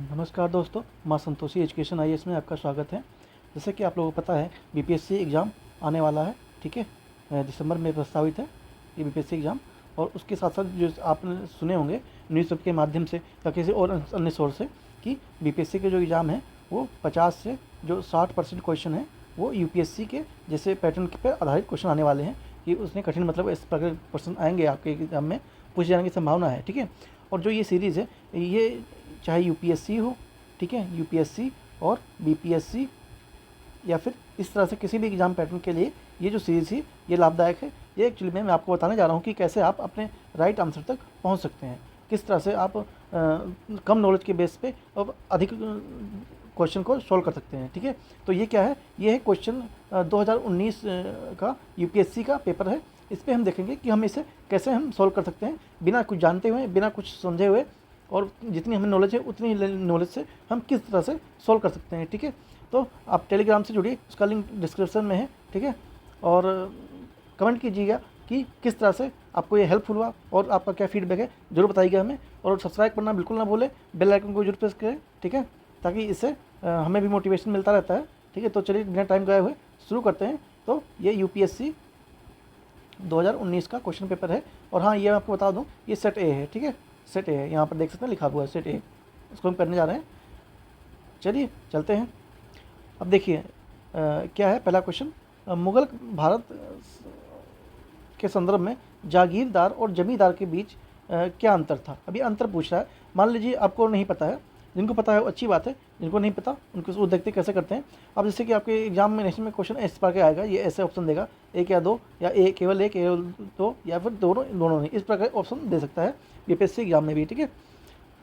नमस्कार दोस्तों, माँ संतोषी एजुकेशन आईएएस में आपका स्वागत है। जैसे कि आप लोगों को पता है बीपीएससी एग्ज़ाम आने वाला है, ठीक है। दिसंबर में प्रस्तावित है ये बीपीएससी एग्ज़ाम। और उसके साथ साथ जो आपने सुने होंगे न्यूज़ के माध्यम से या किसी और अन्य सोर्स से कि बीपीएससी के जो एग्ज़ाम है वो 50 से जो 60% क्वेश्चन है वो यूपीएससी के जैसे पैटर्न पर आधारित क्वेश्चन आने वाले हैं कि उसने कठिन मतलब इस प्रकार क्वेश्चन आएंगे आपके एग्ज़ाम में, पूछे जाने की संभावना है, ठीक है। और जो ये सीरीज़ है ये चाहे यूपीएससी हो, ठीक है, यूपीएससी और बीपीएससी या फिर इस तरह से किसी भी एग्ज़ाम पैटर्न के लिए ये जो सीरीज़ है ये लाभदायक है। ये एक्चुअली मैं आपको बताने जा रहा हूँ कि कैसे आप अपने राइट आंसर तक पहुँच सकते हैं, किस तरह से आप कम नॉलेज के बेस पे अब अधिक क्वेश्चन को सॉल्व कर सकते हैं, ठीक है। तो ये क्या है, ये है क्वेश्चन 2019 का यूपीएससी का पेपर है। इस पर हम देखेंगे कि हम इसे कैसे हम सॉल्व कर सकते हैं बिना कुछ जानते हुए, बिना कुछ समझे हुए, और जितनी हमें नॉलेज है उतनी ही नॉलेज से हम किस तरह से सॉल्व कर सकते हैं, ठीक है। तो आप टेलीग्राम से जुड़िए, उसका लिंक डिस्क्रिप्शन में है, ठीक है। और कमेंट कीजिएगा कि किस तरह से आपको ये हेल्पफुल हुआ और आपका क्या फीडबैक है ज़रूर बताइएगा हमें। और सब्सक्राइब करना बिल्कुल ना भूलें, बेल आइकन को जरूर प्रेस करें, ठीक है, ताकि इससे हमें भी मोटिवेशन मिलता रहता है, ठीक है। तो चलिए बिना टाइम गए हुए शुरू करते हैं। तो ये यूपीएससी 2019 का क्वेश्चन पेपर है। और हाँ, ये आपको बता दूं, ये सेट ए है, ठीक है, सेट ए है, यहाँ पर देख सकते हैं लिखा हुआ है सेट ए, इसको हम करने जा रहे हैं। चलिए चलते हैं। अब देखिए क्या है पहला क्वेश्चन, मुगल भारत के संदर्भ में जागीरदार और जमींदार के बीच क्या अंतर था। अभी अंतर पूछ रहा है। मान लीजिए आपको नहीं पता है, जिनको पता है वो अच्छी बात है, जिनको नहीं पता उनको वो देखते कैसे करते हैं। अब जैसे कि आपके एग्जाम में नेशनल में क्वेश्चन इस प्रकार के आएगा, ये ऐसे ऑप्शन देगा, एक या दो, या एक केवल एक, केवल दो, या फिर दोनों नहीं, इस प्रकार ऑप्शन दे सकता है बीपीएससी एग्जाम में भी, ठीक है।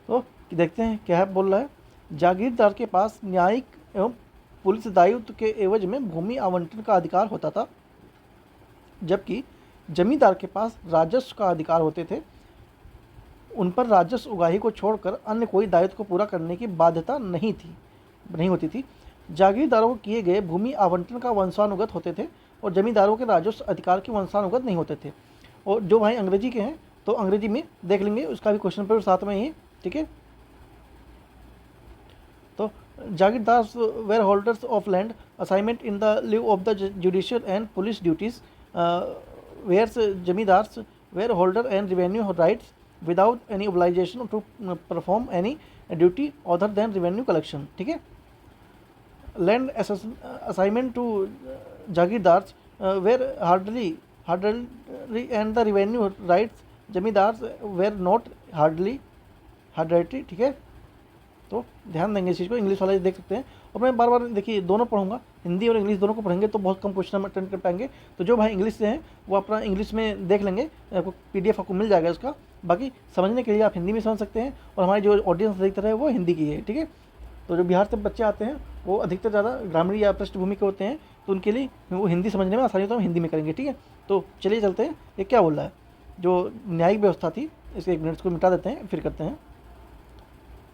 तो देखते हैं क्या है, बोल रहा है जागीरदार के पास न्यायिक एवं पुलिस दायित्व के एवज में भूमि आवंटन का अधिकार होता था, जबकि जमींदार के पास राजस्व का अधिकार होते थे। उन पर राजस्व उगाही को छोड़कर अन्य कोई दायित्व को पूरा करने की बाध्यता नहीं होती थी। जागीरदारों को किए गए भूमि आवंटन का वंशानुगत होते थे और जमींदारों के राजस्व अधिकार के वंशानुगत नहीं होते थे। और जो भाई अंग्रेजी के हैं तो अंग्रेजी में देख लेंगे, उसका भी क्वेश्चन पेपर साथ में ही, ठीक है। तो jagirdar were holders of land assignment in the lieu of the judicial and police duties, whereas zamindars were holder and revenue rights without any obligation to perform any duty other than revenue collection, ठीक है। Land assignment to jagirdars were hardly and the revenue rights zamindars were not hardly, ठीक है। तो ध्यान देंगे इस चीज़ को, English वाला देख सकते हैं। और मैं बार बार देखिए दोनों पढ़ूंगा, हिंदी और इंग्लिश दोनों को पढ़ेंगे तो बहुत कम क्वेश्चन हम अटेंड कर पाएंगे। तो जो भाई इंग्लिश से हैं वो अपना इंग्लिश में देख लेंगे, आपको पीडीएफ आपको मिल जाएगा इसका। बाकी समझने के लिए आप हिंदी में समझ सकते हैं, और हमारी जो ऑडियंस अधिकतर है वो हिंदी की है, ठीक है। तो जो बिहार से बच्चे आते हैं वो अधिकतर ज़्यादा ग्रामीण या पृष्ठभूमि के होते हैं, तो उनके लिए वो हिंदी समझने में आसानी होता है, हम हिंदी में करेंगे, ठीक है। तो चलिए चलते हैं, ये क्या बोल रहा है। जो न्यायिक व्यवस्था थी, इसके एक मिनट को मिटा देते हैं फिर करते हैं।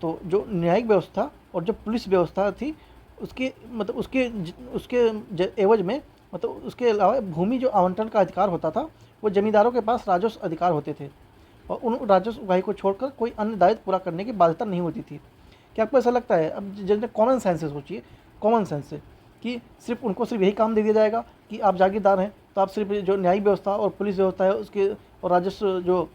तो जो न्यायिक व्यवस्था और जो पुलिस व्यवस्था थी उसके मतलब उसके एवज में, मतलब उसके अलावा भूमि जो आवंटन का अधिकार होता था वो जमींदारों के पास राजस्व अधिकार होते थे, और उन राजस्व उगाही को छोड़कर कोई अन्य दायित्व पूरा करने की बाध्यता नहीं होती थी। क्या आपको ऐसा लगता है, अब जैसे कॉमन सेंस से सोचिए, कॉमन सेंस से, कि सिर्फ यही काम दे दिया जाएगा कि आप जागीरदार हैं तो आप सिर्फ जो न्यायिक व्यवस्था और पुलिस व्यवस्था है उसके और राजस्व जो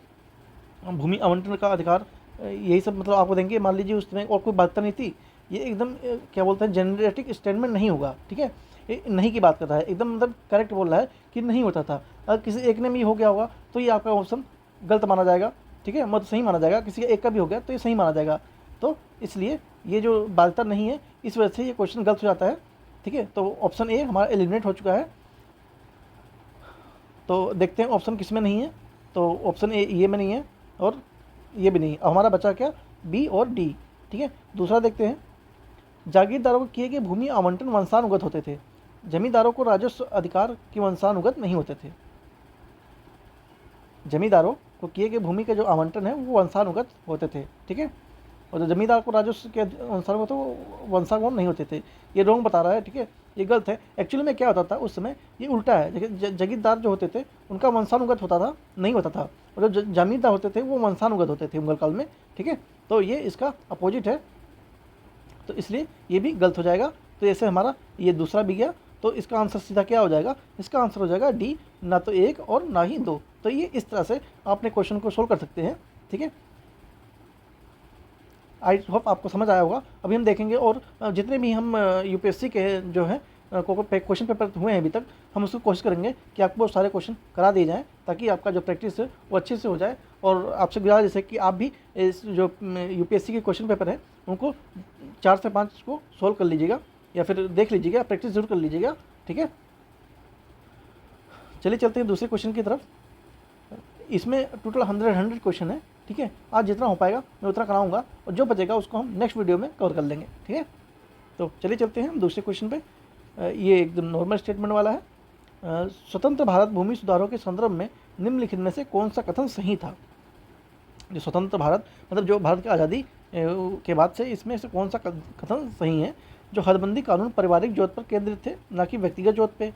भूमि आवंटन का अधिकार, यही सब मतलब आपको देंगे। मान लीजिए उसमें और कोई बाध्यता नहीं थी, ये एकदम क्या बोलते हैं जेनरेटिक स्टेटमेंट नहीं होगा, ठीक है। ये नहीं की बात कर रहा है, एकदम मतलब करेक्ट बोल रहा है कि नहीं होता था। अगर किसी एक ने भी हो गया होगा तो ये आपका ऑप्शन गलत माना जाएगा, ठीक है, मतलब सही माना जाएगा। किसी का एक का भी हो गया तो ये सही माना जाएगा। तो इसलिए ये जो बाध्यता नहीं है, इस वजह से ये क्वेश्चन गलत हो जाता है, ठीक है। तो ऑप्शन ए हमारा एलिमिनेट हो चुका है। तो देखते हैं ऑप्शन किस में नहीं है। तो ऑप्शन ए ये में नहीं है और ये भी नहीं। अब हमारा बचा क्या, बी और डी, ठीक है। दूसरा देखते हैं, जागीरदारों को किए गए भूमि आवंटन वंशानुगत होते थे, जमींदारों को राजस्व अधिकार के वंशानुगत नहीं होते थे। जमींदारों को किए गए भूमि के जो आवंटन है वो वंशानुगत होते थे, ठीक है। और जो जमींदार को राजस्व के वंशानुगत वो वंशानुगत नहीं होते थे। ये रॉन्ग बता रहा है, ठीक है, ये गलत है। एक्चुअली में क्या होता था उस समय, ये उल्टा है। देखिए जगीरदार जो होते थे उनका वंशानुगत होता था, नहीं होता था, और जो जमींदार होते थे वो वंशानुगत होते थे मुगल काल में, ठीक है। तो ये इसका अपोजिट है, तो इसलिए ये भी गलत हो जाएगा। तो ऐसे हमारा ये दूसरा भी गया, तो इसका आंसर सीधा क्या हो जाएगा, इसका आंसर हो जाएगा डी, ना तो 1 और ना ही 2। तो ये इस तरह से आपने क्वेश्चन को सोल्व कर सकते हैं। ठीक है, आई होप आपको समझ आया होगा। अभी हम देखेंगे और जितने भी हम यूपीएससी के जो है क्वेश्चन पेपर हुए हैं अभी तक, हम उसको कोशिश करेंगे कि आपको सारे क्वेश्चन करा दिए जाएँ, ताकि आपका जो प्रैक्टिस है वो अच्छे से हो जाए। और आपसे गुजारिश जैसे कि आप भी इस जो यूपीएससी के क्वेश्चन पेपर हैं उनको 4 से 5 को सोल्व कर लीजिएगा, या फिर देख लीजिएगा, प्रैक्टिस जरूर कर लीजिएगा। ठीक है, चलिए चलते हैं दूसरे क्वेश्चन की तरफ। इसमें टोटल 100 क्वेश्चन है। ठीक है, आज जितना हो पाएगा मैं उतना कराऊंगा, और जो बचेगा उसको हम नेक्स्ट वीडियो में कवर कर लेंगे। ठीक है, तो चलिए चलते हैं हम दूसरे क्वेश्चन पे। ये एकदम नॉर्मल स्टेटमेंट वाला है। स्वतंत्र भारत भूमि सुधारों के संदर्भ में निम्नलिखित में से कौन सा कथन सही था। जो स्वतंत्र भारत मतलब जो भारत की आज़ादी के बाद से इसमें से कौन सा कथन सही है। जो हदबंदी कानून पारिवारिक जोत पर केंद्रित थे, ना कि व्यक्तिगत जोत पे।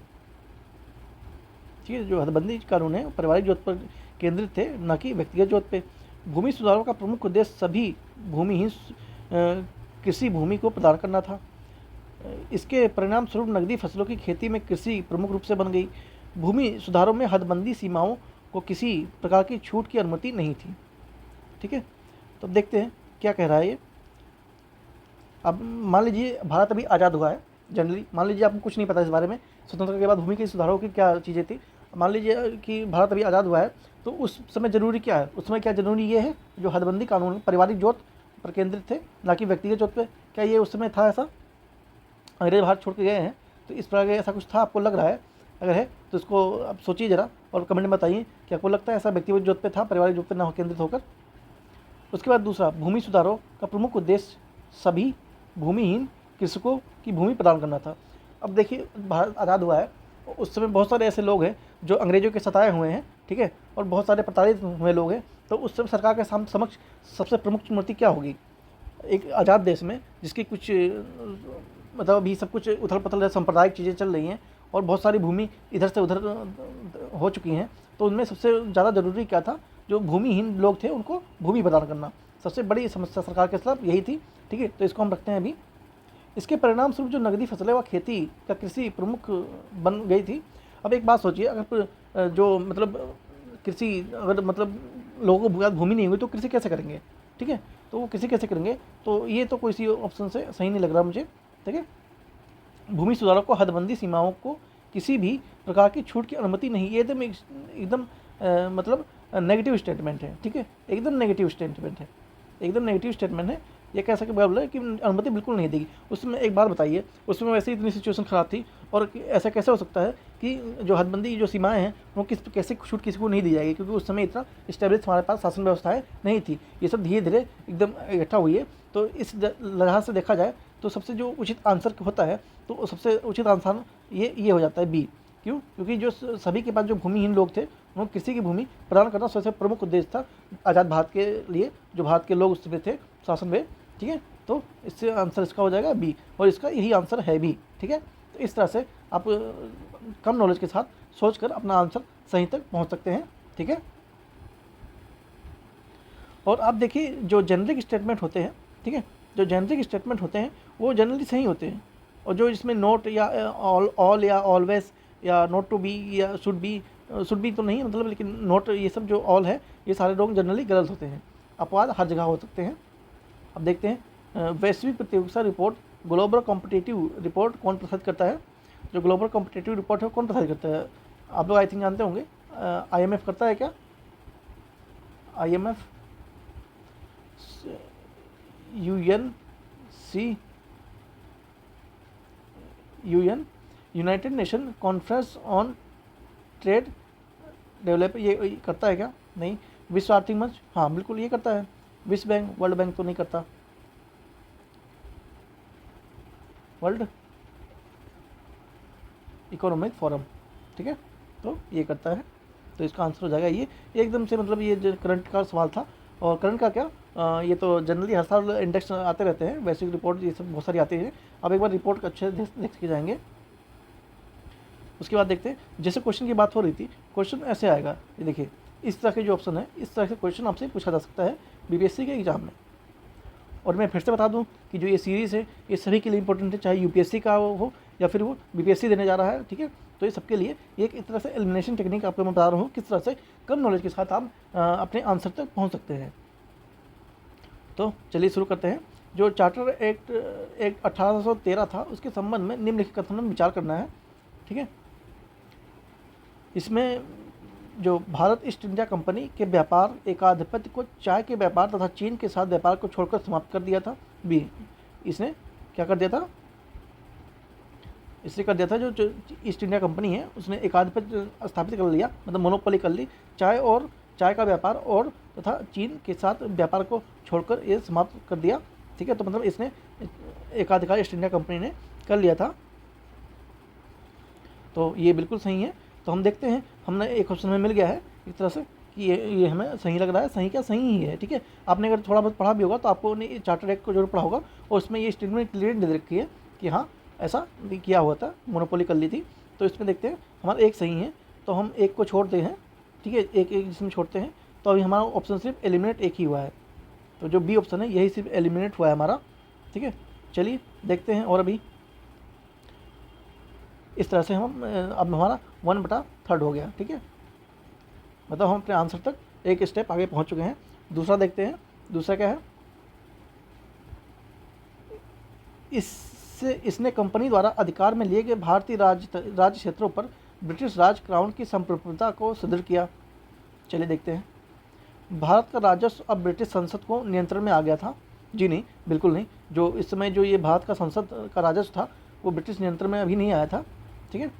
ठीक है, जो हदबंदी कानून है पारिवारिक जोत पर केंद्रित थे, ना कि व्यक्तिगत जोत पे। भूमि सुधारों का प्रमुख उद्देश्य सभी भूमिहीन कृषि भूमि को प्रदान करना था। इसके परिणाम स्वरूप नकदी फसलों की खेती में कृषि प्रमुख रूप से बन गई। भूमि सुधारों में हदबंदी सीमाओं को किसी प्रकार की छूट की अनुमति नहीं थी। ठीक है, तो देखते हैं क्या कह रहा है ये। अब मान लीजिए भारत अभी आज़ाद हुआ है, जनरली मान लीजिए आपको कुछ नहीं पता इस बारे में, स्वतंत्रता के बाद भूमि के सुधारों की क्या चीज़ें थी। मान लीजिए कि भारत अभी आज़ाद हुआ है, तो उस समय ज़रूरी क्या है, उस समय क्या ज़रूरी ये है जो हदबंदी कानून पारिवारिक जोत पर केंद्रित थे, ना कि व्यक्तिगत जोत पे। क्या ये उस समय था ऐसा? अंग्रेज भारत छोड़ के गए हैं, तो इस प्रकार ऐसा कुछ था, आपको लग रहा है? अगर है तो इसको आप सोचिए ज़रा और कमेंट में बताइए कि आपको लगता है ऐसा व्यक्तिगत जोत पे था, पारिवारिक जोत पे ना हो केंद्रित होकर। उसके बाद दूसरा, भूमि सुधारों का प्रमुख उद्देश्य सभी भूमिहीन कृषकों की भूमि प्रदान करना था। अब देखिए भारत आज़ाद हुआ है, उस समय बहुत सारे ऐसे लोग हैं जो अंग्रेजों के सताए हुए हैं। ठीक है, और बहुत सारे प्रताड़ित हुए लोग हैं। तो उस समय सरकार के समक्ष सबसे प्रमुख चुनौती क्या होगी एक आज़ाद देश में, जिसकी कुछ मतलब अभी सब कुछ उथल पुथल सांप्रदायिक चीज़ें चल रही हैं और बहुत सारी भूमि इधर से उधर हो चुकी हैं। तो उनमें सबसे ज़्यादा ज़रूरी क्या था, जो भूमिहीन लोग थे उनको भूमि प्रदान करना। सबसे बड़ी समस्या सरकार के खिलाफ यही थी। ठीक है, तो इसको हम रखते हैं अभी। इसके परिणाम स्वरूप जो नगदी फसलें व खेती का कृषि प्रमुख बन गई थी। अब एक बात सोचिए, अगर जो मतलब कृषि अगर मतलब लोगों को भूमि नहीं हुई तो कृषि कैसे करेंगे। ठीक है, तो वो कृषि कैसे करेंगे, तो ये तो कोई सी ऑप्शन से सही नहीं लग रहा मुझे। ठीक है, भूमि सुधारों को हदबंदी सीमाओं को किसी भी प्रकार की छूट की अनुमति नहीं, ये एकदम मतलब नेगेटिव स्टेटमेंट है। ठीक है, एकदम नेगेटिव स्टेटमेंट है, एकदम नेगेटिव स्टेटमेंट है। ये कह सके बराबर है कि अनुमति बिल्कुल नहीं देगी। उसमें एक बात बताइए, उसमें वैसे ही इतनी सिचुएशन ख़राब थी, और ऐसा कैसे हो सकता है कि जो हदबंदी जो सीमाएं हैं वो कैसे छूट किसी को नहीं दी जाएगी, क्योंकि उस समय इतना इस्टेब्लिश हमारे पास शासन व्यवस्थाएं नहीं थी। ये सब धीरे धीरे एकदम इकट्ठा हुई है। तो इस लिहाज से देखा जाए तो सबसे जो उचित आंसर होता है, तो सबसे उचित आंसर ये हो जाता है बी। क्यों? क्योंकि जो सभी के पास जो भूमिहीन लोग थे उनको किसी की भूमि प्रदान करना सबसे प्रमुख उद्देश्य था आज़ाद भारत के लिए, जो भारत के लोग उसमें थे शासन में। ठीक है, तो इससे आंसर इसका हो जाएगा बी, और इसका यही आंसर है भी। ठीक है, तो इस तरह से आप कम नॉलेज के साथ सोचकर अपना आंसर सही तक पहुंच सकते हैं। ठीक है, और आप देखिए जो जेनरिक स्टेटमेंट होते हैं, ठीक है, जो जेनरिक स्टेटमेंट होते हैं वो जनरली सही होते हैं, और जो इसमें नोट या ऑल या ऑलवेज या नोट टू बी या शुड बी तो नहीं मतलब, लेकिन नोट ये सब जो ऑल है ये सारे लोग जनरली गलत होते हैं। अपवाद हर जगह हो सकते हैं। अब देखते हैं वैश्विक प्रतियोगिता रिपोर्ट ग्लोबल कॉम्पिटिटिव रिपोर्ट कौन प्रसारित करता है। जो ग्लोबल कॉम्पिटिटिव रिपोर्ट है कौन प्रसारित करता है, आप लोग आई थिंक जानते होंगे। IMF करता है क्या? IMF, UN United nation conference on trade develop, ये करता है क्या? नहीं। विश्व आर्थिक मंच, हाँ बिल्कुल ये करता है। विश्व बैंक, वर्ल्ड बैंक तो नहीं करता। वर्ल्ड इकोनॉमिक फोरम, ठीक है, तो ये करता है। तो इसका आंसर हो जाएगा ये। एकदम से मतलब ये जो करंट का सवाल था, और करंट का क्या, ये तो जनरली हर साल इंडेक्स आते रहते हैं, वैश्विक रिपोर्ट ये सब बहुत सारी आती है। अब एक बार रिपोर्ट अच्छे देख के जाएंगे। उसके बाद देखते हैं, जैसे क्वेश्चन की बात हो रही थी, क्वेश्चन ऐसे आएगा, ये देखिए इस तरह के जो ऑप्शन है, इस तरह से क्वेश्चन आपसे पूछा जा सकता है BPSC के एग्जाम में। और मैं फिर से बता दूं कि जो ये सीरीज़ है ये सभी के लिए इंपॉर्टेंट है, चाहे यूपीएससी का हो या फिर वो बीपीएससी देने जा रहा है, ठीक है। तो ये सबके लिए एक तरह से एलिमिनेशन टेक्निक आपको मैं बता रहा हूँ किस तरह से कम नॉलेज के साथ आप अपने आंसर तक पहुँच सकते हैं। तो चलिए शुरू करते हैं। जो चार्टर एक्ट 1813 था उसके संबंध में निम्नलिखित कथन में विचार करना है, ठीक है। इसमें जो भारत ईस्ट इंडिया कंपनी के व्यापार एकाधिपत्य को चाय के व्यापार तथा चीन के साथ व्यापार को छोड़कर समाप्त कर दिया था। बी, इसने क्या कर दिया था, इसने कर दिया था जो ईस्ट इंडिया कंपनी है उसने एकाधिपत्य स्थापित कर लिया, मतलब मोनोपोली कर ली, चाय का व्यापार और तथा चीन के साथ व्यापार को छोड़कर ये समाप्त कर दिया, ठीक है। तो मतलब इसने एकाधिकार ईस्ट इंडिया कंपनी ने कर लिया था, तो ये बिल्कुल सही है। तो हम देखते हैं, हमने एक ऑप्शन में मिल गया है इस तरह से कि ये हमें सही लग रहा है, सही क्या सही ही है, ठीक है। आपने अगर थोड़ा बहुत पढ़ा भी होगा तो आपको ने चार्टर एक्ट को जरूर पढ़ा होगा और उसमें ये स्टेटमेंट क्लियर दे रखी है कि हाँ ऐसा भी किया हुआ था, मोनोपोली कर ली थी। तो इसमें देखते हैं हमारा एक सही है, तो हम एक को छोड़ते हैं, ठीक है, एक जिसमें छोड़ते हैं। तो अभी हमारा ऑप्शन सिर्फ एलिमिनेट एक ही हुआ है, तो जो बी ऑप्शन है यही सिर्फ एलिमिनेट हुआ है हमारा, ठीक है। चलिए देखते हैं, और अभी इस तरह से हम अब हमारा 1/3 हो गया, ठीक है। मतलब हम अपने आंसर तक एक स्टेप आगे पहुंच चुके हैं। दूसरा देखते हैं, दूसरा क्या है, इसने कंपनी द्वारा अधिकार में लिए गए भारतीय राज्य क्षेत्रों पर ब्रिटिश राज क्राउन की संप्रभुता को सुदृढ़ किया। चलिए देखते हैं, भारत का राजस्व अब ब्रिटिश संसद को नियंत्रण में आ गया था। जी नहीं, बिल्कुल नहीं। जो इस समय जो ये भारत का संसद का राजस्व था वो ब्रिटिश नियंत्रण में अभी नहीं आया था, ठीक है।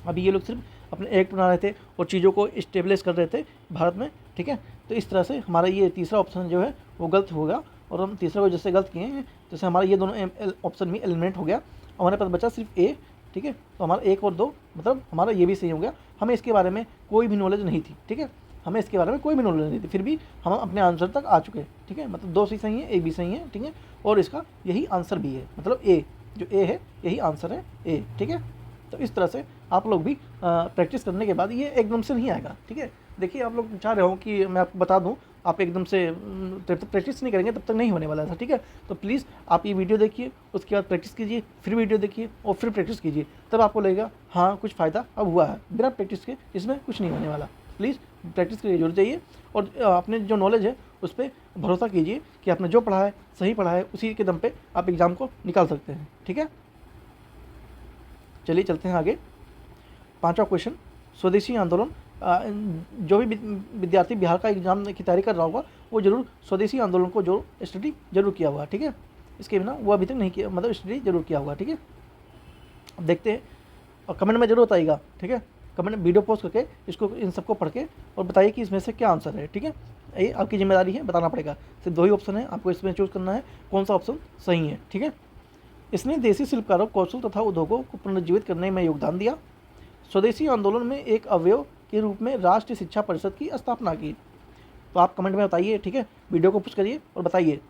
अभी ये लोग सिर्फ अपने एक्ट बना रहे थे और चीज़ों को इस्टेब्लिश कर रहे थे भारत में, ठीक है। तो इस तरह से हमारा ये तीसरा ऑप्शन जो है वो गलत होगा, और हम तीसरा को जैसे गलत किए हैं जैसे हमारा ये दोनों ऑप्शन भी एलिमिनेट हो गया। हमारे पास बचा सिर्फ ए, ठीक है। तो हमारा 1 और 2 मतलब हमारा ये भी सही हो गया। हमें इसके बारे में कोई भी नॉलेज नहीं थी, ठीक है, हमें इसके बारे में कोई भी नॉलेज नहीं थी, फिर भी हम अपने आंसर तक आ चुके हैं, ठीक है। मतलब 2 सही है, एक भी सही है, ठीक है, और इसका यही आंसर भी है, मतलब ए, जो ए है यही आंसर है ए, ठीक है। तो इस तरह से आप लोग भी प्रैक्टिस करने के बाद ये एकदम से नहीं आएगा, ठीक है। देखिए आप लोग चाह रहे हो कि मैं आपको बता दूं, आप एकदम से जब तक प्रैक्टिस नहीं करेंगे तब तक नहीं होने वाला था, ठीक है। तो प्लीज़ आप ये वीडियो देखिए, उसके बाद प्रैक्टिस कीजिए, फिर वीडियो देखिए और फिर प्रैक्टिस कीजिए, तब आपको लगेगा हाँ कुछ फ़ायदा अब हुआ है। बिना प्रैक्टिस के इसमें कुछ नहीं होने वाला। प्लीज़ प्रैक्टिस के लिए जरूर चाहिए, और अपने जो नॉलेज है उस पर भरोसा कीजिए कि आपने जो पढ़ा है सही पढ़ा है, उसी के दम पे आप एग्ज़ाम को निकाल सकते हैं, ठीक है। चलिए चलते हैं आगे। 5वां क्वेश्चन, स्वदेशी आंदोलन। जो भी विद्यार्थी बिहार का एग्जाम की तैयारी कर रहा होगा वो जरूर स्वदेशी आंदोलन को जो स्टडी जरूर किया होगा, ठीक है। इसके बिना वो अभी तक नहीं किया, मतलब स्टडी जरूर किया होगा, ठीक है। अब देखते हैं और कमेंट में जरूर बताइएगा, ठीक है। कमेंट में वीडियो पोस्ट करके इसको इन सबको पढ़ के और बताइए कि इसमें से क्या आंसर है, ठीक है। ये आपकी जिम्मेदारी है, बताना पड़ेगा। सिर्फ 2 ही ऑप्शन है, आपको इसमें चूज़ करना है कौन सा ऑप्शन सही है, ठीक है। इसने देसी शिल्पकारों, कौशल तथा उद्योगों को पुनर्जीवित करने में योगदान दिया। स्वदेशी आंदोलन में एक अवयव के रूप में राष्ट्रीय शिक्षा परिषद की स्थापना की। तो आप कमेंट में बताइए, ठीक है, वीडियो को पुश करिए और बताइए,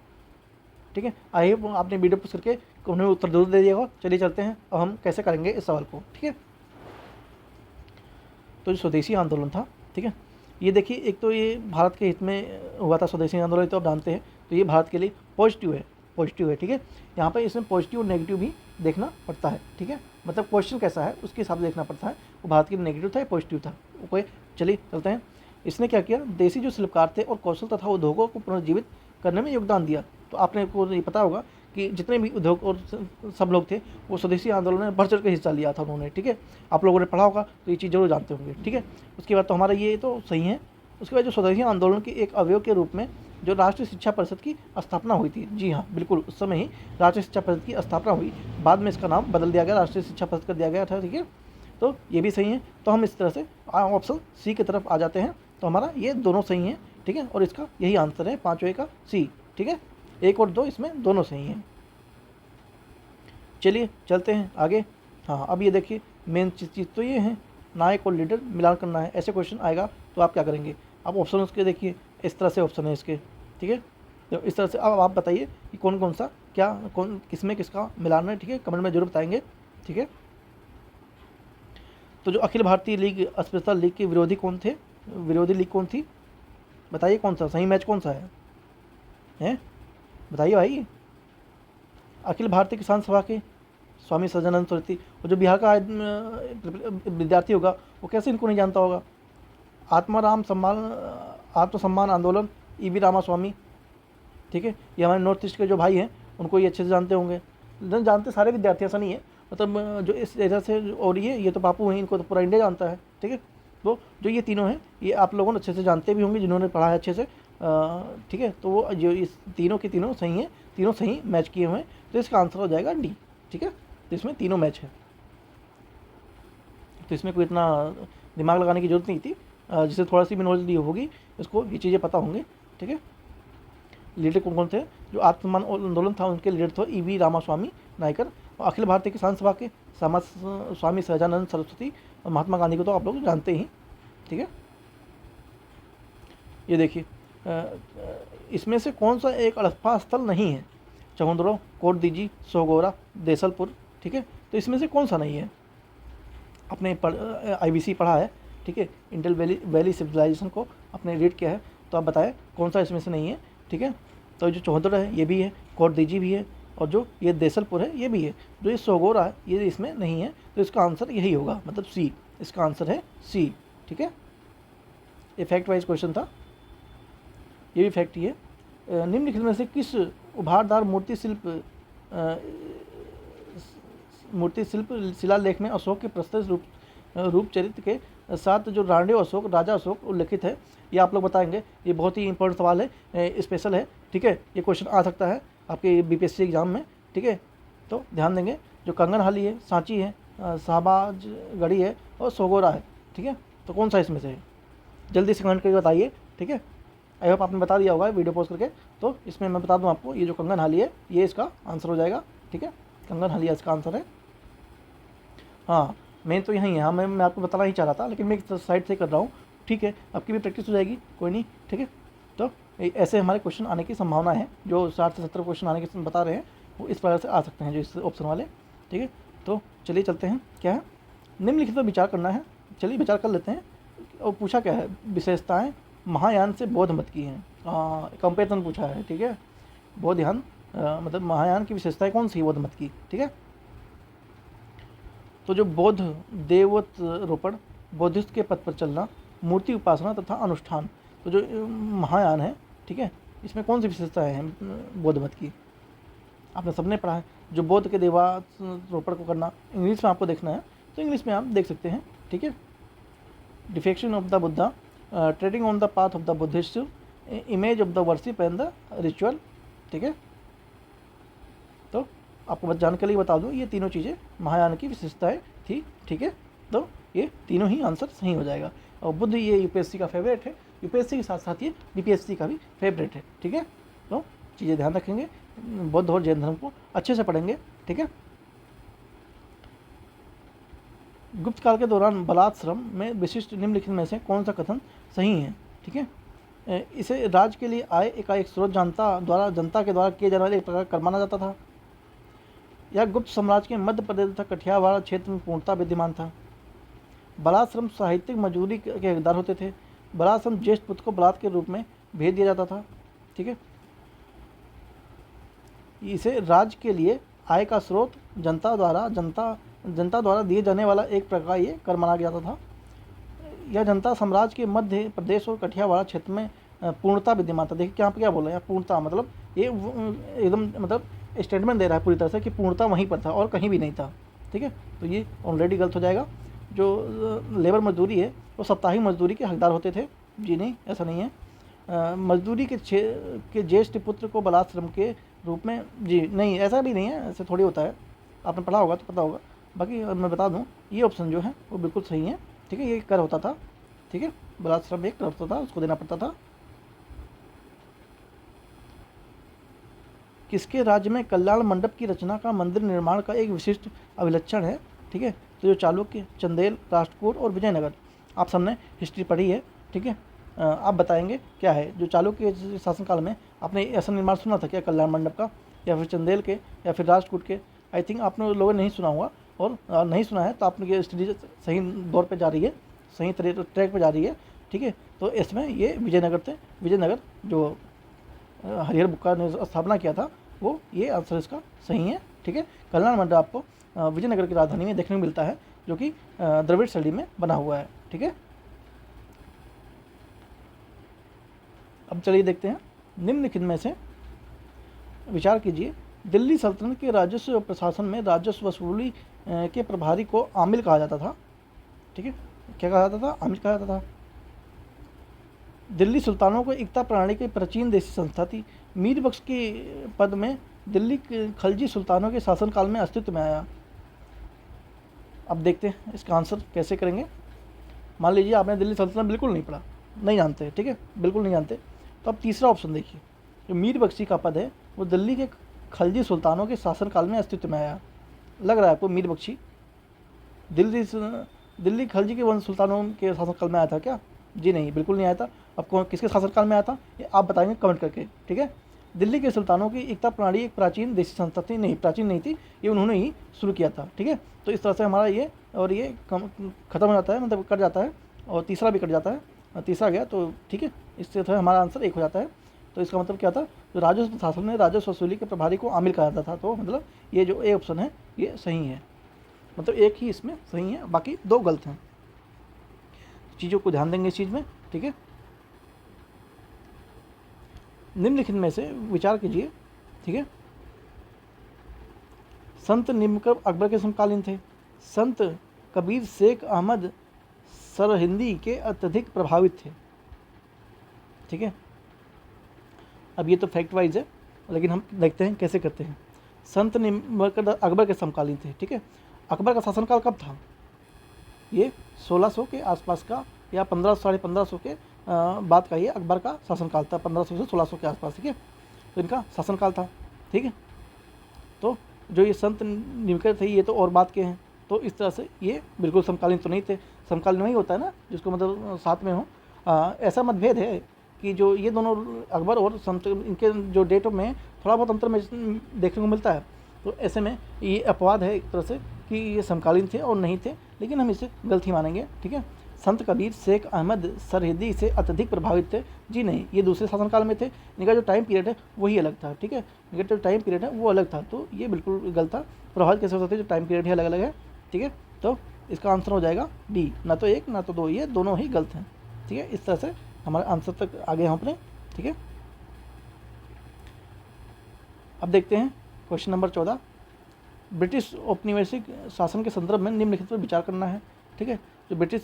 ठीक है। आइए आपने वीडियो पुश करके उन्हें उत्तर जरूर दे दिएगा। चलिए चलते हैं अब हम कैसे करेंगे इस सवाल को, ठीक है। तो जो स्वदेशी आंदोलन था, ठीक है, ये देखिए एक तो ये भारत के हित में हुआ था स्वदेशी आंदोलन, तो आप जानते हैं, तो ये भारत के लिए पॉजिटिव है, ठीक है। यहाँ पर इसमें पॉजिटिव और नेगेटिव भी देखना पड़ता है, ठीक है। मतलब क्वेश्चन कैसा है उसके हिसाब से देखना पड़ता है, वो भारत के लिए नेगेटिव था या पॉजिटिव था, ओके। चलिए चलते हैं। इसने क्या किया, देसी जो शिल्पकार थे और कौशल तथा उद्योगों को पुनर्जीवित करने में योगदान दिया। तो आपने को ये पता होगा कि जितने भी उद्योग और सब लोग थे वो स्वदेशी आंदोलन में बढ़ चढ़ के हिस्सा लिया था उन्होंने, ठीक है। आप लोगों ने पढ़ा होगा तो ये चीज़ जरूर जानते होंगे, ठीक है। उसके बाद तो हमारा ये तो सही है। उसके बाद जो स्वदेशी आंदोलन के एक अवयव के रूप में जो राष्ट्रीय शिक्षा परिषद की स्थापना हुई थी, जी हाँ बिल्कुल, उस समय ही राष्ट्रीय शिक्षा परिषद की स्थापना हुई, बाद में इसका नाम बदल दिया गया, राष्ट्रीय शिक्षा परिषद कर दिया गया था, ठीक है। तो ये भी सही है। तो हम इस तरह से ऑप्शन सी की तरफ आ जाते हैं। तो हमारा ये दोनों सही हैं, ठीक है, और इसका यही आंसर है 5वें का सी, ठीक है। 1 और 2 इसमें दोनों सही हैं। चलिए चलते हैं आगे। हाँ, अब ये देखिए मेन चीज़ तो ये है, नायक और लीडर मिलान करना है। ऐसे क्वेश्चन आएगा तो आप क्या करेंगे, आप ऑप्शन उसके देखिए, इस तरह से ऑप्शन है इसके, ठीक है। तो इस तरह से अब आप बताइए कि कौन कौन सा क्या किसमें किसका मिलान है, ठीक है, कमेंट में जरूर बताएंगे, ठीक है। तो जो अखिल भारतीय लीग अस्पताल लीग के विरोधी कौन थे, विरोधी लीग कौन थी, बताइए कौन सा सही मैच कौन सा है? बताइए भाई। अखिल भारतीय किसान सभा के स्वामी सदानंद सरस्वती, और जो बिहार का विद्यार्थी होगा वो कैसे इनको नहीं जानता होगा। आत्मसम्मान आंदोलन, ईवी रामास्वामी, ठीक है, ये हमारे नॉर्थ ईस्ट के जो भाई हैं उनको ये अच्छे से जानते होंगे। जानते सारे विद्यार्थी, ऐसा नहीं है, मतलब जो इस एरिया से, और ये तो पापू हैं, इनको तो पूरा इंडिया जानता है, ठीक है। तो जो ये तीनों हैं ये आप लोगों ने अच्छे से जानते भी होंगे जिन्होंने पढ़ा है अच्छे से, ठीक है। तो वो जो इस तीनों के तीनों सही हैं, तीनों सही मैच किए हुए हैं, तो इसका आंसर हो जाएगा डी, ठीक है। तो इसमें तीनों मैच है, तो इसमें कोई इतना दिमाग लगाने की जरूरत नहीं थी। जिसे थोड़ा सी भी नॉलेज दी होगी इसको ये चीज़ें पता होंगी, ठीक है। लीडर कौन कौन थे? जो आत्मसम्मान आंदोलन था उनके लीडर थे ईवी रामास्वामी नायकर, और अखिल भारतीय किसान सभा के स्वामी सहजानंद सरस्वती, और महात्मा गांधी को तो आप लोग जानते ही, ठीक है। ये देखिए, इसमें से कौन सा एक हड़प्पा स्थल नहीं है? चहुंदरो, कोटदीजी, सोगोरा, देसलपुर, ठीक है। तो इसमें से कौन सा नहीं है? आपने IBC पढ़ा है, ठीक है, इंडल वैली सिविलाइजेशन को आपने रीड किया है, तो आप बताएं कौन सा इसमें से नहीं है, ठीक है। तो जो चौहदरा है ये भी है, कोटदीजी भी है, और जो ये देसलपुर है ये भी है। जो ये सोगोरा है ये इसमें नहीं है, तो इसका आंसर यही होगा, मतलब सी, इसका आंसर है सी, ठीक है। ये फैक्ट वाइज क्वेश्चन था, ये भी फैक्ट ही है। निम्नलिखित में से किस उभारदार मूर्ति शिल्प शिलालेख में अशोक के प्रस्तुत रूप चरित्र के साथ जो रांडेय अशोक, राजा अशोक उल्लिखित है? ये आप लोग बताएंगे। ये बहुत ही इंपॉर्टेंट सवाल है, स्पेशल है, ठीक है। ये क्वेश्चन आ सकता है आपके BPSC एग्जाम में, ठीक है। तो ध्यान देंगे। जो कंगनहाली है, सांची है, शाहबाजगढ़ी है और सोगोरा है, ठीक है। तो कौन सा इसमें से है? जल्दी से कमेंट करके बताइए, ठीक है। आई होप आपने बता दिया होगा वीडियो पोस्ट करके। तो इसमें मैं बता दूं आपको, ये जो कंगनहाली है ये इसका आंसर हो जाएगा, ठीक है। कंगनहाली इसका आंसर है। हाँ, मेन तो यही है। हाँ, मैं आपको बताना ही चाह रहा था, लेकिन मैं एक साइड से कर रहा हूँ, ठीक है। आपकी भी प्रैक्टिस हो जाएगी, कोई नहीं, ठीक है। तो ऐसे हमारे क्वेश्चन आने की संभावना है। जो 60 से 70 क्वेश्चन आने के बता रहे हैं वो इस प्रकार से आ सकते हैं, जो इस ऑप्शन वाले, ठीक है। तो चलिए चलते हैं, क्या है निम्नलिखित पर विचार करना है। चलिए विचार कर लेते हैं। और पूछा क्या है? विशेषताएँ महायान से बौद्ध मत की हैं। कंपेरिजन पूछा है, ठीक है। बौद्ध ध्यान मतलब महायान की विशेषताएँ कौन सी बौद्ध मत की, ठीक है। तो जो बौद्ध देवोत्रोपण, बौद्धिस्ट के पथ पर चलना, मूर्ति उपासना तथा अनुष्ठान, तो जो महायान है, ठीक है, इसमें कौन सी विशेषताएँ हैं बौद्ध मत की? आपने सबने पढ़ा है। जो बौद्ध के देवारोपण को करना, इंग्लिश में आपको देखना है तो इंग्लिश में आप देख सकते हैं, ठीक है। Defection of the Buddha, trading on the path of the Buddhist, image of the worship and the ritual, ठीक है। तो आपको बस जानने के लिए बता दूं, ये तीनों चीज़ें महायान की विशेषताएं थी, ठीक है। तो ये तीनों ही आंसर सही हो जाएगा। और बुद्ध ये UPSC का फेवरेट है, UPSC के साथ साथ ये BPSC का भी फेवरेट है, ठीक है। तो चीज़ें ध्यान रखेंगे, बौद्ध और जैन धर्म को अच्छे से पढ़ेंगे, ठीक है। गुप्त काल के दौरान बलात् श्रम में विशिष्ट निम्नलिखित में से कौन सा कथन सही है, ठीक है। इसे राज्य के लिए आय एकाएक स्रोत जनता के द्वारा किए जाने वाले एक प्रकार कर माना जाता था। यह गुप्त साम्राज्य के मध्य प्रदेश तथा कठियावाड़ क्षेत्र में पूर्णतः विद्यमान था। बलात् श्रम साहित्यिक मजदूरी के हकदार होते थे। बलात् श्रम ज्येष्ठ पुत्र को बलात् के रूप में भेज दिया जाता था, ठीक है। इसे राज्य के लिए आय का स्रोत जनता द्वारा दिए जाने वाला एक प्रकार ये कर माना जाता था। यह जनता साम्राज्य के मध्य प्रदेश और कठियावाड़ क्षेत्र में पूर्णता विद्यमान था। देखिए यहाँ पे क्या बोल रहे हैं, पूर्णता मतलब ये एकदम मतलब स्टेटमेंट दे रहा है पूरी तरह से कि पूर्णता वहीं पर था और कहीं भी नहीं था, ठीक है। तो ये ऑलरेडी गलत हो जाएगा। जो लेबर मजदूरी है वो साप्ताहिक मजदूरी के हकदार होते थे। जी नहीं, ऐसा नहीं है। मजदूरी के ज्येष्ठ पुत्र को बलात् श्रम के रूप में, जी नहीं, ऐसा भी नहीं है, ऐसे थोड़ी होता है। आपने पढ़ा होगा तो पता होगा। बाकी मैं बता दूं, ये ऑप्शन जो है वो बिल्कुल सही है, ठीक है। ये कर होता था, ठीक है। बलात् श्रम एक कर होता था, उसको देना पड़ता था। किसके राज्य में कल्याण मंडप की रचना का मंदिर निर्माण का एक विशिष्ट अभिलक्षण है, ठीक है। तो जो चालुक्य, चंदेल, राष्ट्रकूट और विजयनगर, आप सबने हिस्ट्री पढ़ी है, ठीक है। आप बताएंगे क्या है। जो चालुक्य के शासनकाल में आपने ऐसा निर्माण सुना था क्या कल्याण मंडप का, या फिर चंदेल के, या फिर राष्ट्रकूट के? आई थिंक आप लोगों ने नहीं सुना होगा, और नहीं सुना है तो आपने स्टडी सही दौर पे जा रही है, सही ट्रैक पे जा रही है, ठीक है। तो इसमें ये विजयनगर थे। विजयनगर जो हरिहर बुक्का ने स्थापना किया था, वो ये आंसर इसका सही है। ठीक है, कल्याण मंडप आपको विजयनगर की राजधानी में देखने को मिलता है, जो कि द्रविड़ शैली में बना हुआ है। ठीक है, अब चलिए देखते हैं, निम्नलिखित में से विचार कीजिए, दिल्ली सल्तनत के राजस्व प्रशासन में राजस्व वसूली के प्रभारी को आमिल कहा जाता था। ठीक है, क्या कहा जाता था? आमिल कहा जाता था। दिल्ली सुल्तानों को एकता प्रणाली की प्राचीन देशी संस्था थी। मीर बख्श के पद में दिल्ली खलजी सुल्तानों के शासनकाल में अस्तित्व में आया। अब देखते हैं इसका आंसर कैसे करेंगे। मान लीजिए आपने दिल्ली सल्तनत बिल्कुल नहीं पढ़ा, नहीं जानते, ठीक है, बिल्कुल नहीं जानते, तो अब तीसरा ऑप्शन देखिए, जो मीर बख्शी का पद है वो दिल्ली के खलजी सुल्तानों के शासनकाल में अस्तित्व में आया। लग रहा है आपको मीर बख्शी दिल्ली खलजी के वंश सुल्तानों के शासनकाल में आया था क्या? जी नहीं, बिल्कुल नहीं आया था। अब किसके शासनकाल में आया था ये आप बताएंगे कमेंट करके। ठीक है, दिल्ली के सुल्तानों की एकता प्रणाली एक प्राचीन देशी संस्था थी, नहीं प्राचीन नहीं थी, ये उन्होंने ही शुरू किया था। ठीक है, तो इस तरह से हमारा ये और ये खत्म हो जाता है, मतलब कट जाता है, और तीसरा भी कट जाता है, तीसरा गया तो ठीक है, इससे तो हमारा आंसर एक हो जाता है। तो इसका मतलब क्या था, जो राजस्व शासन ने राजस्व वसूली के प्रभारी को आमिल कहा जाता था, तो मतलब ये जो ए ऑप्शन है ये सही है, मतलब एक ही इसमें सही है, बाकी दो गलत हैं। चीज़ों को ध्यान देंगे इस चीज़ में। ठीक है, निम्नलिखित में से विचार कीजिए। ठीक है, संत निम्नकर अकबर के समकालीन थे। संत कबीर शेख अहमद सरहिंदी के अत्यधिक प्रभावित थे। ठीक है, अब ये तो फैक्ट वाइज है, लेकिन हम देखते हैं कैसे करते हैं। संत निम्नकर अकबर के समकालीन थे। ठीक है, अकबर का शासनकाल कब था? ये 1600 के आसपास का या 1500-1550 के बाद का ये अकबर का शासनकाल था, 1500 से 1600 के आसपास। ठीक है, तो इनका शासनकाल था। ठीक है, तो जो ये संत निम्नकर थे ये तो और बात के हैं, तो इस तरह से ये बिल्कुल समकालीन तो नहीं थे। समकालीन वही होता है ना जिसको मतलब साथ में हो। ऐसा मतभेद है कि जो ये दोनों अकबर और संत, इनके जो डेट में थोड़ा बहुत अंतर में देखने को मिलता है, तो ऐसे में ये अपवाद है एक तरह से कि ये समकालीन थे और नहीं थे, लेकिन हम इसे गलती मानेंगे। ठीक है, संत कबीर शेख अहमद सरहिंदी से अत्यधिक प्रभावित थे। जी नहीं, ये दूसरे शासनकाल में थे, इनका जो टाइम पीरियड है वही अलग था। ठीक है, इनका जो टाइम पीरियड है वो अलग था, तो ये बिल्कुल गलत था। प्रभावित कैसे हो सकते हैं, जो टाइम पीरियड है अलग अलग है। ठीक है, तो इसका आंसर हो जाएगा डी, ना तो एक ना तो दो, ये दोनों ही गलत हैं। ठीक है, इस तरह से हमारे आंसर तक आगे हम अपने। ठीक है, अब देखते हैं क्वेश्चन नंबर 14। ब्रिटिश औपनिवेशिक शासन के संदर्भ में निम्नलिखित पर विचार करना है। ठीक है, जो ब्रिटिश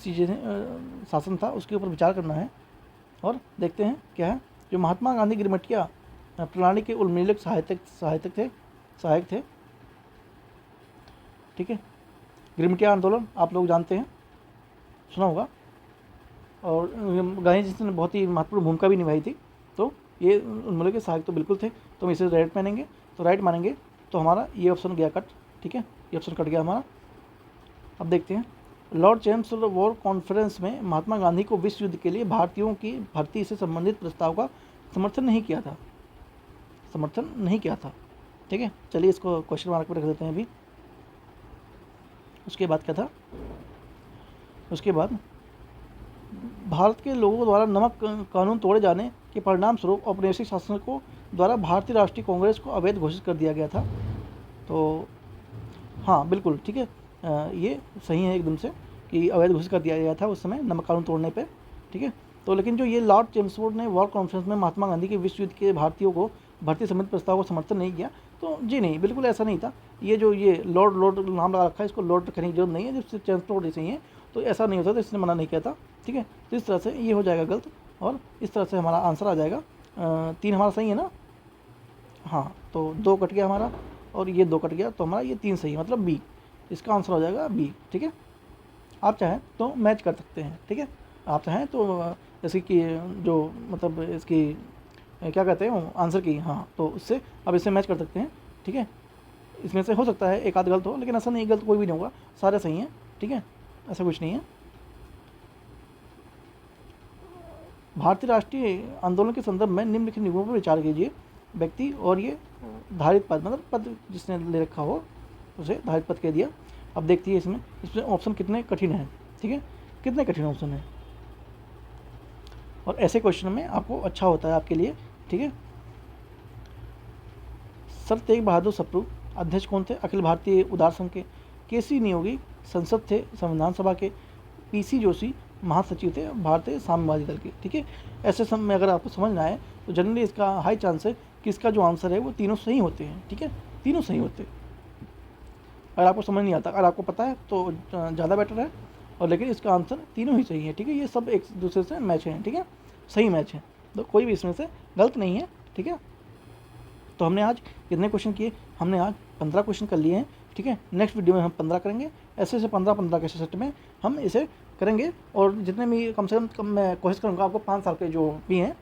शासन था उसके ऊपर विचार करना है, और देखते हैं क्या है। जो महात्मा गांधी गिरमिटिया प्रणाली के उन्मूलक सहायक थे। ठीक है, गिरमिटिया आंदोलन आप लोग जानते हैं, सुना होगा, और गांधी जी ने बहुत ही महत्वपूर्ण भूमिका भी निभाई थी, तो ये उन्मूलक के सहायक तो बिल्कुल थे, तो हम इसे राइट मानेंगे। तो राइट मानेंगे तो हमारा ये ऑप्शन गया कट। ठीक है, ये ऑप्शन कट गया हमारा। अब देखते हैं, लॉर्ड चैंसलर वॉर कॉन्फ्रेंस में महात्मा गांधी को विश्व युद्ध के लिए भारतीयों की भर्ती से संबंधित प्रस्ताव का समर्थन नहीं किया था। ठीक है, चलिए इसको क्वेश्चन मार्क पर रख देते हैं अभी। उसके बाद क्या था, उसके बाद भारत के लोगों द्वारा नमक कानून तोड़े जाने के परिणाम स्वरूप औपनिवेशिक शासन को द्वारा भारतीय राष्ट्रीय कांग्रेस को अवैध घोषित कर दिया गया था। तो हाँ बिल्कुल ठीक है, ये सही है एकदम से कि अवैध घोषित कर दिया गया था उस समय नमक कानून तोड़ने पे। ठीक है, तो लेकिन जो ये लॉर्ड चैम्सफोर्ड ने वॉर कॉन्फ्रेंस में महात्मा गांधी के विश्व युद्ध के भारतीयों को भर्ती संबंधित प्रस्ताव को समर्थन नहीं किया, तो जी नहीं, बिल्कुल ऐसा नहीं था। ये जो ये लॉर्ड नाम लगा रखा है, इसको लॉर्ड रखने की जरूरत नहीं है, जब चैम्सफोर्ड ही सही है, तो ऐसा नहीं होता, तो इसने मना नहीं किया था। ठीक है, तो इस तरह से ये हो जाएगा गलत, और इस तरह से हमारा आंसर आ जाएगा 3 हमारा सही है ना। हाँ, तो 2 कट गया हमारा, और ये 2 कट गया, तो हमारा ये 3 सही है, मतलब बी, इसका आंसर हो जाएगा बी। ठीक है, आप चाहें तो मैच कर सकते हैं। ठीक है, आप चाहें तो जैसे कि जो मतलब इसकी क्या कहते हैं आंसर की, हाँ, तो उससे आप इससे मैच कर सकते हैं। ठीक है, इसमें से हो सकता है एक आध गलत हो, लेकिन ऐसा नहीं, गलत कोई भी नहीं होगा, सारे सही हैं। ठीक है, ऐसा कुछ नहीं है। भारतीय राष्ट्रीय आंदोलन के संदर्भ में निम्नलिखित नियमों पर विचार कीजिए। व्यक्ति और ये धारित पद, मतलब पद जिसने ले रखा हो उसे धारित पद कह दिया। अब देखती है इसमें ऑप्शन कितने कठिन हैं। ठीक है, कितने कठिन ऑप्शन हैं, और ऐसे क्वेश्चन में आपको अच्छा होता है आपके लिए। ठीक है, सर तेग बहादुर सप्रू अध्यक्ष कौन थे? अखिल भारतीय उदार संघ के। केसी नियोगी संसद थे संविधान सभा के। पीसी जोशी महासचिव थे भारतीय साम्यवादी दल के। ठीक है, ऐसे सब में अगर आपको समझना है तो जनरली इसका हाई चांस है कि इसका जो आंसर है वो तीनों सही होते हैं। ठीक है, तीनों सही होते हैं। अगर आपको समझ नहीं आता, अगर आपको पता है तो ज़्यादा बेटर है, और लेकिन इसका आंसर तीनों ही सही है। ठीक है, ये सब एक दूसरे से मैच हैं। ठीक है, सही मैच है, तो कोई भी इसमें से गलत नहीं है। ठीक है, तो हमने आज कितने क्वेश्चन किए? हमने आज 15 क्वेश्चन कर लिए हैं। ठीक है, नेक्स्ट वीडियो में हम 15 करेंगे। ऐसे 15 के सेट में हम इसे करेंगे, और जितने भी कम से कम मैं कोशिश करूँगा आपको 5 साल के जो भी हैं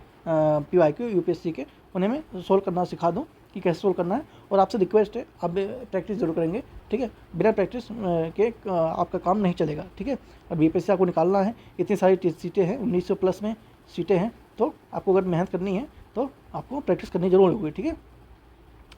PYQ UPSC के, उन्हें मैं सोल्व करना सिखा दूँ कि कैसे सोल्व करना है। और आपसे रिक्वेस्ट है, आप प्रैक्टिस जरूर करेंगे। ठीक है, बिना प्रैक्टिस के आपका काम नहीं चलेगा। ठीक है, और BPSC आपको निकालना है, इतनी सारी सीटें हैं, 1900 प्लस में सीटें हैं, तो आपको अगर मेहनत करनी है तो आपको प्रैक्टिस करनी जरूर होगी। ठीक है,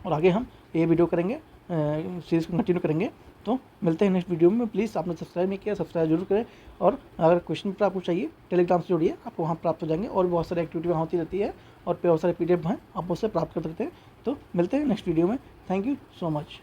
और आगे हम ये वीडियो करेंगे, सीरीज़ को कंटिन्यू करेंगे। तो मिलते हैं नेक्स्ट वीडियो में। प्लीज़ आपने सब्सक्राइब नहीं किया, सब्सक्राइब जरूर करें। और अगर क्वेश्चन पेपर आपको चाहिए, टेलीग्राम से जुड़िए, आपको वहाँ प्राप्त हो जाएंगे। और बहुत सारी एक्टिविटी वहाँ होती रहती है, और बहुत सारे PDF हैं, आप उससे प्राप्त कर सकते हैं। तो मिलते हैं नेक्स्ट वीडियो में। Thank you so much.